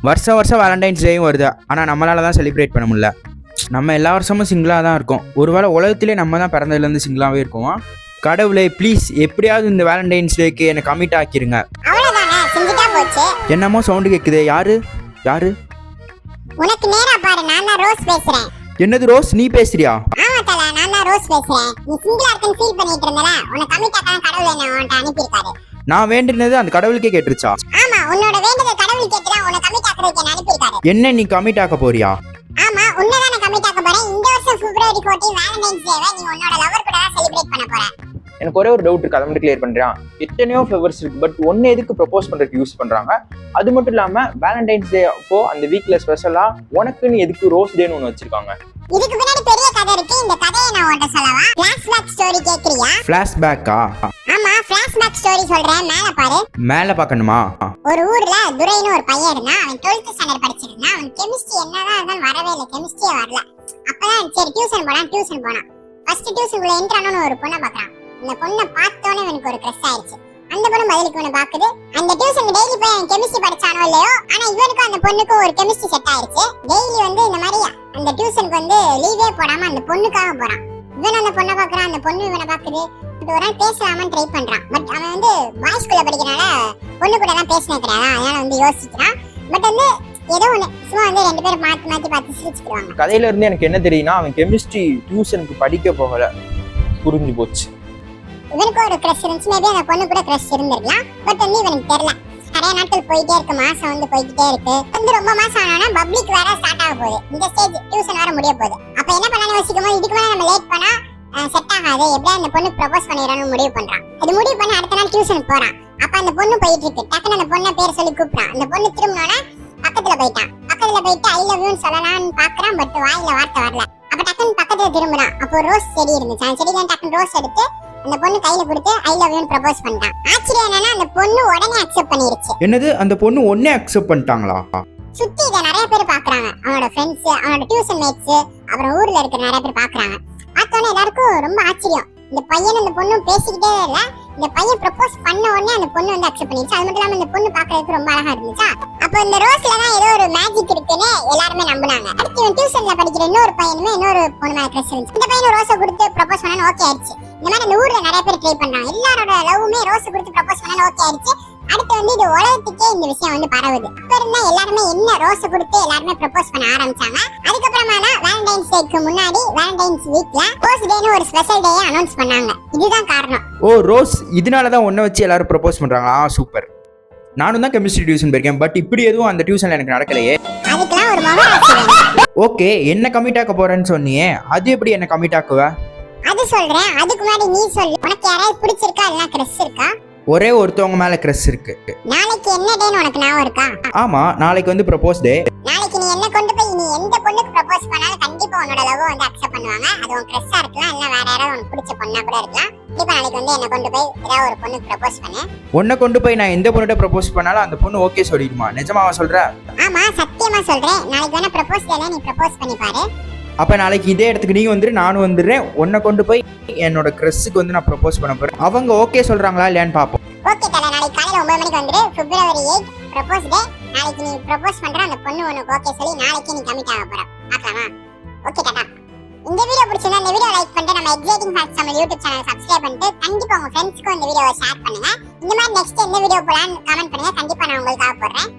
வருஷம் வேலண்டைன்ஸ் டேயும் வருது, ஆனால் நம்மளால தான் செலிப்ரேட் பண்ண முடியல. நம்ம எல்லா வருஷமும் சிங்கிளாக தான் இருக்கோம். ஒருவேளை உலகத்திலே நம்ம தான் பிறந்ததுலேருந்து சிங்கிளாகவே இருக்கோமா? கடவுளே ப்ளீஸ் எப்படியாவது இந்த வேலண்டைன்ஸ் டேக்கு என்னை கமிட் ஆக்கிருங்க. என்னமோ சவுண்டு கேட்குது. யாரு? உனக்கு நேரா பாரு, நான் தான் ரோஸ் பேசுறேன். என்னது ரோஸ், நீ பேசுறியா? ஆமா தல, நான் தான் ரோஸ் பேசுறேன். நீ சிங்கிளா இருக்கன்னு ஃபீல் பண்ணிட்டு இருந்தல, உன்னை கமிட் ஆக்காம கடவுள் என்ன உன்கிட்ட அனுப்பியிருக்காரு. நான் வேண்டினது அந்த கடவுளுக்கே கேட்டுருச்சா? ஆமா, உன்னோட வேண்டுதல் கடவுள் கேட்டுதான் உன்னை கமிட் ஆக்குறதுக்கு என்ன அனுப்பியிருக்காரு. என்ன நீ கமிட் ஆக்க போறியா? ஆமா, உன்னதான் நான் கமிட் ஆக்க போறேன். இந்த வருஷம் February 14 வேலண்டைன்ஸ் டேவை நீ உன்னோட லவர் கூட தான் செலிப்ரேட் பண்ண போற. எனக்கு ஒரே ஒரு டவுட் இருக்கு, அதை மட்டும் கிளியர் பண்றான். எத்தனையோ ஃப்ளவர்ஸ் இருக்கு, பட் ஒன்னு எதுக்கு ப்ரப்போஸ் பண்றதுக்கு யூஸ் பண்றாங்க? அது மட்டும் இல்லாம வேலண்டைன்ஸ் டே அப்போ அந்த வீக்ல ஸ்பெஷலா உனக்குன்னு எதுக்கு ரோஸ் டேன்னு ஒன்று வச்சிருக்காங்க? இதுக்கு பின்னாடி பெரிய கதை இருக்கு. இந்த கதையை நான் உன்கிட்ட சொல்லவா? ஃபிளாஷ்பேக் ஸ்டோரி கேக்குறியா? ஃபிளாஷ்பேக்கா? ஆமா, ஃபிளாஷ்பேக் ஸ்டோரி சொல்றேன். மேல பாரு. மேல பார்க்கணுமா? ஒரு ஊர்ல துரைன்னு ஒரு பையன் இருந்தான். அவன் 12th ஸ்டாண்டர்ட் படிச்சிருந்தான். அவன் கெமிஸ்ட்ரி என்னதான் இருந்தாலும் வரவே இல்லை, கெமிஸ்ட்ரியே வரல. அப்பதான் சரி டியூஷன் போனான். ஃபர்ஸ்ட் டியூஷனுக்குள்ள என்ட்ரானு ஒரு பொண்ணை பார்க்கறான். அந்த பொண்ணை பார்த்தோன்னே இவனுக்கு ஒரு கிரஷ் ஆயிடுச்சு. அந்த பொண்ணு பதிலுக்கு இவனை பாக்குது. அந்த டியூஷன் டெய்லி போய் அவன் கெமிஸ்ட்ரி படிச்சானோ இல்லையோ, ஆனா இவனுக்கும் அந்த பொண்ணுக்கும் ஒரு கெமிஸ்ட்ரி செட் ஆயிடுச்சு. டெய்லி இந்த மாதிரி அந்த டியூஷனுக்கு லீவே போடாம அந்த பொண்ணுக்காக போறான். இவன் அந்த பொண்ணை பாக்குறான், அந்த பொண்ணு இவனை பாக்குது. ஒரு நாள் பேசலாமான்னு ட்ரை பண்றான். பட் அவன் பாய்ஸ் ஸ்கூல்ல படிக்கிறனால பொண்ணு கூட எல்லாம் பேசினே கிடையாது. அதனால யோசிக்கிறான். பட் ஏதோ ஒண்ணு சும்மா ரெண்டு பேரும் மாத்தி பார்த்து சிரிச்சுக்குவாங்க. கதையில இருந்து எனக்கு என்ன தெரியும்னா, அவன் கெமிஸ்ட்ரி டியூஷனுக்கு படிக்க போகல, புரிஞ்சு போச்சு. இவனுக்கு ஒரு கிரஷ் இருந்துச்சு. மேபி அந்த பொண்ணு கூட கிரஷ் இருந்திருக்கலாம். பட் இவனுக்கு தெரியல. நிறைய நாட்கள் போயிட்டே இருக்கு, மாசம் போய்கிட்டே இருக்கு. ரொம்ப மாசம் ஆனா பப்ளிக் வேற ஸ்டார்ட் ஆக போகுது. இந்த ஸ்டேஜ் டியூஷன் வேற முடிய போகுது. அப்ப என்ன பண்ணலாம்னு யோசிக்கும் போது, இதுக்கு மேல நம்ம லேட் பண்ணா செட் ஆகாது, எப்படியா அந்த பொண்ணு ப்ரப்போஸ் பண்ணிடணும்னு முடிவு பண்றான். அது முடிவு பண்ணி அடுத்த நாள் டியூஷன் போறான். அப்ப அந்த பொண்ணு போயிட்டு இருக்கு. டக்குன்னு அந்த பொண்ணை பேர் சொல்லி கூப்பிடான். அந்த பொண்ணு திரும்பினோன்னா பக்கத்துல போயிட்டு ஐ லவ் யூன்னு சொல்லலாம்னு பாக்குறான். பட் வாயில வார்த்தை வரல. அப்ப டக்குன்னு பக்கத்துல திரும்பினான். அப்போ ஒரு ரோஸ் செடி இருந்துச்சு. அந்த செடியில டக்குன்னு ரோஸ் எடுத்து அந்த பொண்ணு கையில கொடுத்து ஐ லவ் யூன்னு ப்ரப்போஸ் பண்ணிட்டான். ஆச்சரியம் என்னன்னா, அந்த பொண்ணு உடனே அக்செப்ட் பண்ணிருச்சு. என்னது, அந்த பொண்ணு உடனே அக்செப்ட் பண்ணிட்டாங்களா? சுத்தி இத நிறைய பேர் பாக்குறாங்க. அவனோட ஃப்ரெண்ட்ஸ், அவனோட டியூஷன் மேட்ஸ், அப்புறம் ஊர்ல இருக்கிற நிறைய பேர் பாக்குறாங்க. பார்த்தோன்னே எல்லாருக்கும் ரொம்ப ஆச்சரியம். இந்த பையன் அந்த பொண்ணு பேசிக்கிட்டே இல்ல, இந்த பையன் ப்ரப்போஸ் பண்ண உடனே அந்த பொண்ணு அக்செப்ட் பண்ணிருச்சு. அது மட்டும் இல்லாம இந்த பொண்ணு பாக்குறதுக்கு ரொம்ப அழகா இருந்துச்சா. அப்ப இந்த ரோஸ்ல தான் ஏதோ ஒரு மேஜிக் இருக்குன்னு எல்லாருமே நம்பினாங்க. அடுத்து இவன் டியூஷன்ல படிக்கிற இன்னொரு பையனுமே இன்னொரு பொண்ணு மேல கிரஷ் இருந்துச்சு. இந்த பையன் ரோஸை கொடுத்து ப்ரப்போஸ் பண்ணா ஓகே ஆயிடுச்சு. இந்த மாதிரி அந்த ஊர்ல நிறைய பேர் ட்ரை பண்றாங்க. எல்லாரோட லவ்வுமே ரோஸை கொடுத்து ப்ரப்போஸ் பண்ணா ஓகே ஆயிடுச்சு. அடுத்து இது உலகத்துக்கே இந்த விஷயம் பரவுது. அப்ப இருந்தா எல்லாருமே என்ன ரோஸை கொடுத்து எல்லாருமே ப்ரப்போஸ் பண்ண ஆரம்பிச்சாங்க. அதுக்கப்புறமா தான் வேலண்டைன்ஸ் டேக்கு முன்னாடி வேலண்டைன்ஸ் வீக்ல ரோஸ் டேன்னு ஒரு ஸ்பெஷல் டே அனௌன்ஸ் பண்ணாங்க. இதுதான் காரணம். ஓ, ரோஸ் இதனால தான் ஒன்றை வச்சு எல்லாரும் ப்ரப்போஸ் பண்றாங்களா? சூப்பர். நானும் தான் கெமிஸ்ட்ரி டியூஷன் போயிருக்கேன். பட் இப்படி எதுவும் அந்த டியூஷன்ல எனக்கு நடக்கலையே. அதுக்கெல்லாம் ஒரு மகராசி வேணும். ஓகே, என்ன கமிட் ஆக்க போறேன்னு சொன்னியே, அது எப்படி என்ன கமிட் ஆக்குவ? அது சொல்றேன். அதுக்கு முன்னாடி நீ சொல்லு, உனக்கு யாராவது பிடிச்சிருக்கா இல்ல கிரஷ் இருக்கா? ஒரே ஒருத்தவங்க மேல கிரஷ் இருக்கு. நாளைக்கு என்ன டேன்னு உனக்கு ஞாபகம் இருக்கா? ஆமா, நாளைக்கு ப்ரப்போஸ் டே. நாளைக்கு நீ என்ன கொண்டு போய் நீ எந்த பொண்ணுக்கு ப்ரப்போஸ் பண்ணாலும் கண்டிப்பா உன்னோட லவ் அக்செப்ட் பண்ணுவாங்க. அது உன் கிரஷா இருக்கலாம், இல்ல வேற யாராவது உனக்கு பிடிச்ச பொண்ணா கூட இருக்கலாம். கண்டிப்பா நாளைக்கு என்ன கொண்டு போய் ஏதாவது ஒரு பொண்ணுக்கு ப்ரப்போஸ் பண்ணு. உன்னை கொண்டு போய் நான் எந்த பொண்ணுகிட்ட ப்ரப்போஸ் பண்ணாலும் அந்த பொண்ணு ஓகே சொல்லிடுமா? நிஜமாவா சொல்ற? ஆமா, சத்தியமா சொல்றேன். நாளைக்கு ப்ரப்போஸ் டேல நீ ப்ரப்போஸ் பண்ணி பாரு. அப்ப நாளைக்கு இதே இடத்துக்கு நீ வந்துரு, நானும் வந்துடுறேன். உன்னை கொண்டு போய் என்னோட கிரஷுக்கு நான் ப்ரப்போஸ் பண்ண போறேன். அவங்க ஓகே சொல்றாங்களா இல்லையான்னு பாப்போம். ஓகே தல, நாளைக்கு காலையில 9 மணிக்கு வந்துரு. February 8 ப்ரப்போஸ் டே. நாளைக்கு நீ ப்ரப்போஸ் பண்ற அந்த பொண்ணு உனக்கு ஓகே சொல்லி நாளைக்கு நீ கமிட் ஆக போற. பார்க்கலாமா? ஓகே டாடா. இந்த வீடியோ பிடிச்சிருந்தா இந்த வீடியோ லைக் பண்ணிட்டு நம்ம எக்ஸைட்டிங் ஃபேக்ட்ஸ் நம்ம யூடியூப் சேனல் சப்ஸ்கிரைப் பண்ணிட்டு கண்டிப்பா உங்க ஃப்ரெண்ட்ஸ்க்கு இந்த வீடியோவை ஷேர் பண்ணுங்க. இந்த மாதிரி நெக்ஸ்ட் எந்த வீடியோ போலான்னு கமெண்ட் பண்ணுங்க. கண்டிப்பா நான் உங்களுக்காக போடுறேன்.